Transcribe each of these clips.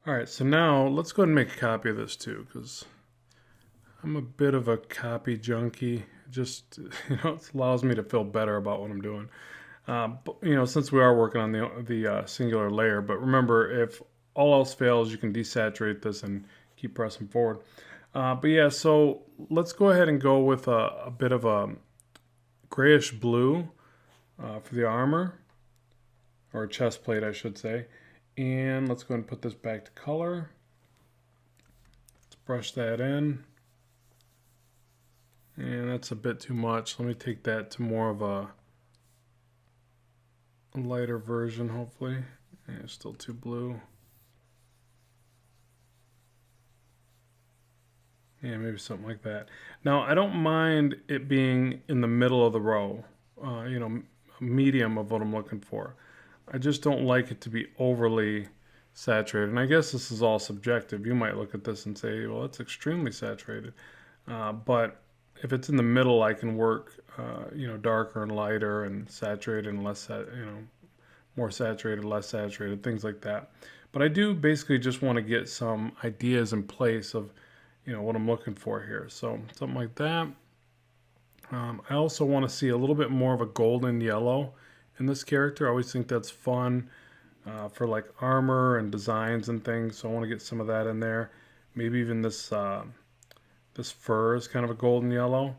All right, so now let's go ahead and make a copy of this too, because I'm a bit of a copy junkie. Just it allows me to feel better about what I'm doing. But, since we are working on the singular layer, but remember, if all else fails, you can desaturate this and keep pressing forward. But yeah, so let's go ahead and go with a bit of a grayish blue for the armor, or chest plate, I should say. And let's go ahead and put this back to color. Let's brush that in. And that's a bit too much. Let me take that to more of a lighter version, hopefully. And it's still too blue. Yeah, maybe something like that. Now, I don't mind it being in the middle of the row, medium of what I'm looking for. I just don't like it to be overly saturated. And I guess this is all subjective. You might look at this and say, well, it's extremely saturated. But if it's in the middle, I can work, darker and lighter and saturated and less, more saturated, less saturated, things like that. But I do basically just want to get some ideas in place of, what I'm looking for here. So something like that. I also want to see a little bit more of a golden yellow in this character. I always think that's fun for like armor and designs and things. So I want to get some of that in there. Maybe even this this fur is kind of a golden yellow.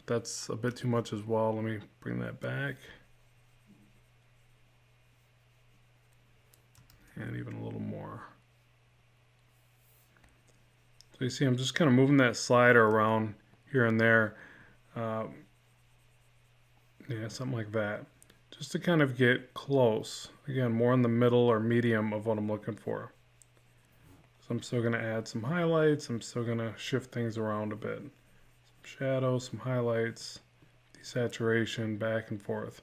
That's a bit too much as well. Let me bring that back. And even a little more. So you see I'm just kind of moving that slider around here and there. Yeah, something like that. Just to kind of get close. Again, more in the middle or medium of what I'm looking for. So I'm still going to add some highlights. I'm still going to shift things around a bit. Some shadows, some highlights, desaturation, back and forth.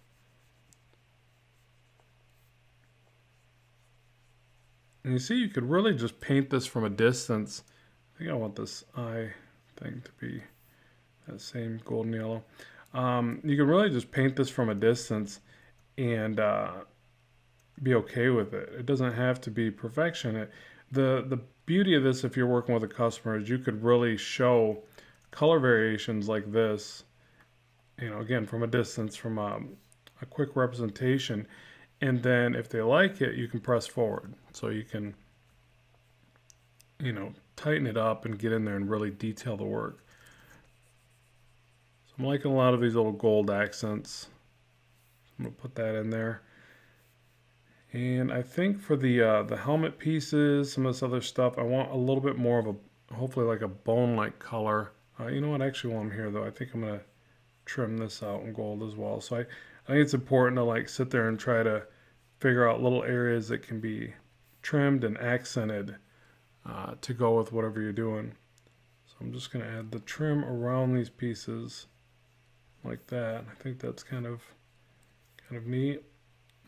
And you see you could really just paint this from a distance. I think I want this eye thing to be that same golden yellow. You can really just paint this from a distance and be okay with it. It doesn't have to be perfection. The beauty of this, if you're working with a customer, is you could really show color variations like this, again, from a distance, from a quick representation. And then if they like it, you can press forward. So you can, tighten it up and get in there and really detail the work. So I'm liking a lot of these little gold accents. I'm going to put that in there. And I think for the helmet pieces, some of this other stuff, I want a little bit more of a, hopefully like a bone-like color. You know what, actually while I'm here though, I think I'm going to trim this out in gold as well. So I think it's important to like sit there and try to figure out little areas that can be trimmed and accented to go with whatever you're doing. So I'm just going to add the trim around these pieces like that. I think that's kind of neat.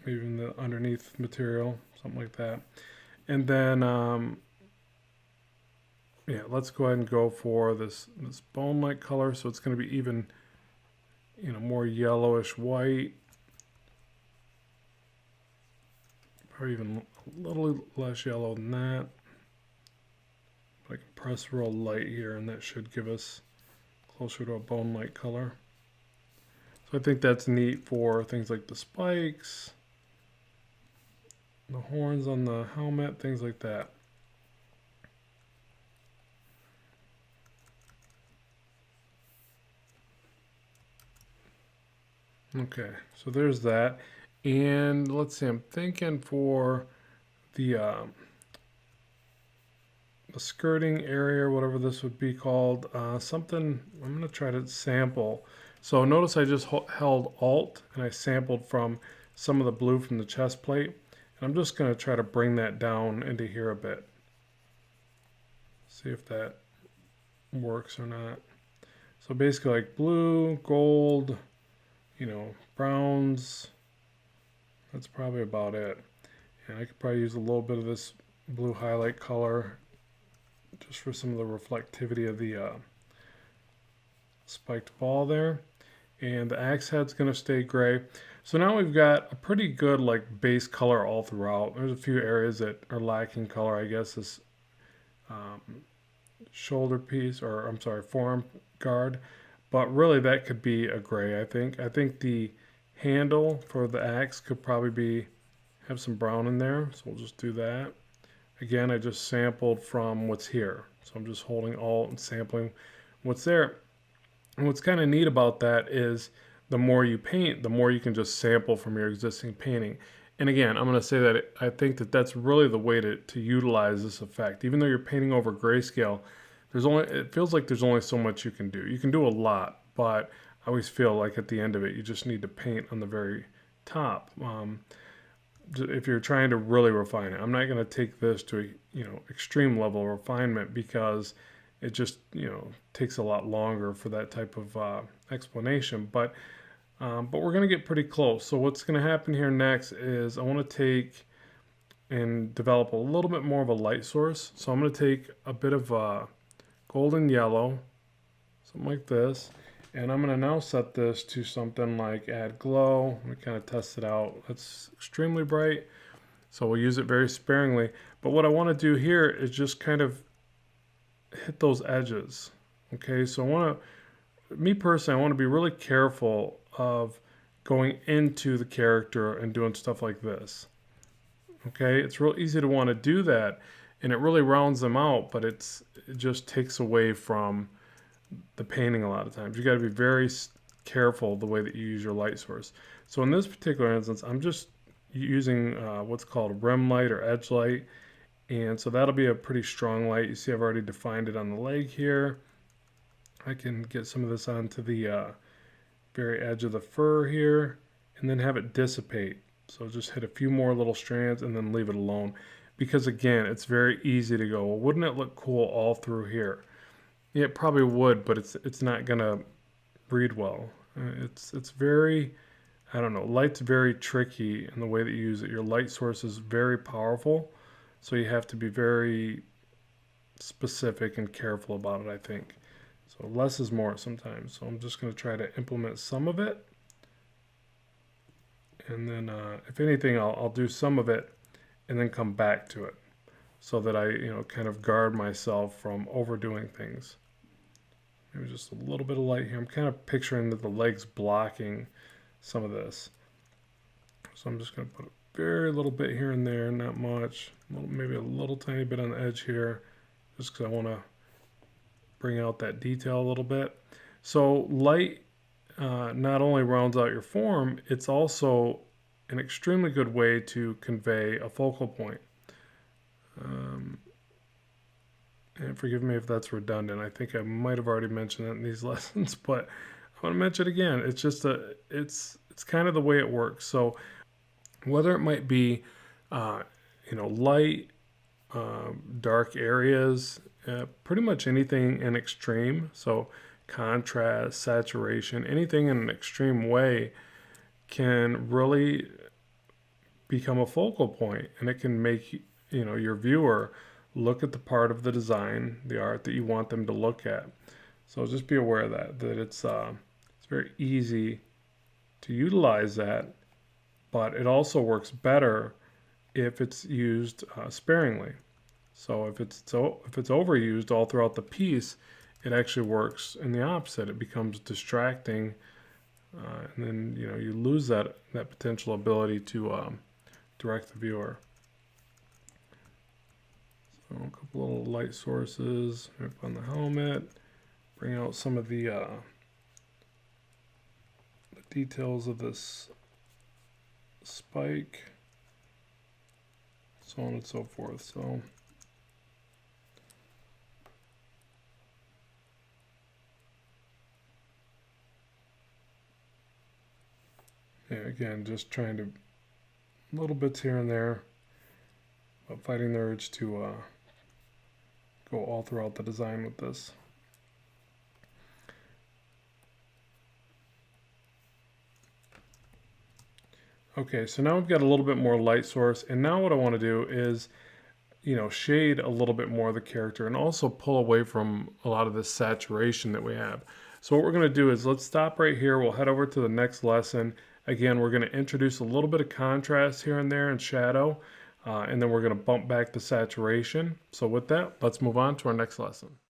Maybe even the underneath material, something like that. And then, yeah, let's go ahead and go for this bone-like color. So it's going to be even, more yellowish white. Probably even a little less yellow than that. I can press real light here, and that should give us closer to a bone-like color. So I think that's neat for things like the spikes, the horns on the helmet, things like that. Okay, so there's that. And let's see, I'm thinking for the skirting area, whatever this would be called, something, I'm going to try to sample. So notice I just held Alt and I sampled from some of the blue from the chest plate. And I'm just going to try to bring that down into here a bit. See if that works or not. So basically like blue, gold, browns. That's probably about it. And I could probably use a little bit of this blue highlight color just for some of the reflectivity of the spiked ball there. And the axe head's going to stay gray. So now we've got a pretty good like base color all throughout. There's a few areas that are lacking color. I guess this um, shoulder piece, or I'm sorry, forearm guard. But really that could be a gray, I think. I think the handle for the axe could probably be have some brown in there. So we'll just do that. Again, I just sampled from what's here. So I'm just holding Alt and sampling what's there. And what's kind of neat about that is the more you paint, the more you can just sample from your existing painting. And again, I'm going to say that I think that that's really the way to utilize this effect. Even though you're painting over grayscale, it feels like there's only so much you can do. You can do a lot, but I always feel like at the end of it, you just need to paint on the very top. If you're trying to really refine it, I'm not going to take this to a extreme level of refinement because it just takes a lot longer for that type of explanation. But we're going to get pretty close. So what's going to happen here next is I want to take and develop a little bit more of a light source. So I'm going to take a bit of golden yellow, something like this, and I'm going to now set this to something like add glow. Let me kind of test it out. It's extremely bright, so we'll use it very sparingly. But what I want to do here is just kind of hit those edges. Okay, so me personally, I want to be really careful of going into the character and doing stuff like this. Okay, it's real easy to want to do that, and it really rounds them out, but it just takes away from the painting a lot of times. You got to be very careful the way that you use your light source. So in this particular instance, I'm just using what's called rim light or edge light, and so that'll be a pretty strong light. You see I've already defined it on the leg here. I can get some of this onto the very edge of the fur here and then have it dissipate. So just hit a few more little strands and then leave it alone. Because again, it's very easy to go, well, wouldn't it look cool all through here? Yeah, it probably would, but it's not gonna read well. It's very, I don't know, light's very tricky in the way that you use it. Your light source is very powerful, so you have to be very specific and careful about it, I think. So less is more sometimes. So I'm just gonna try to implement some of it. And then if anything, I'll do some of it and then come back to it so that I kind of guard myself from overdoing things. Maybe just a little bit of light here. I'm kind of picturing that the leg's blocking some of this. So I'm just going to put a very little bit here and there, not much. Maybe a little tiny bit on the edge here, just because I want to bring out that detail a little bit. So light not only rounds out your form, it's also an extremely good way to convey a focal point. And forgive me if that's redundant. I think I might have already mentioned that in these lessons, but I want to mention it again. It's just it's kind of the way it works. So whether it might be, light, dark areas, pretty much anything in extreme. So contrast, saturation, anything in an extreme way can really become a focal point, and it can make your viewer look at the part of the design, the art that you want them to look at. So just be aware of that it's very easy to utilize that, but it also works better if it's used sparingly. So if it's overused all throughout the piece, it actually works in the opposite. It becomes distracting, and then you lose that potential ability to direct the viewer. So a couple little light sources up on the helmet, bring out some of the details of this spike, so on and so forth. So yeah, again, just trying to little bits here and there, but fighting the urge to go all throughout the design with this. Okay, so now we've got a little bit more light source, and now what I want to do is, shade a little bit more of the character and also pull away from a lot of this saturation that we have. So what we're going to do is let's stop right here. We'll head over to the next lesson, Again, we're going to introduce a little bit of contrast here and there and shadow, and then we're going to bump back the saturation. So with that, let's move on to our next lesson.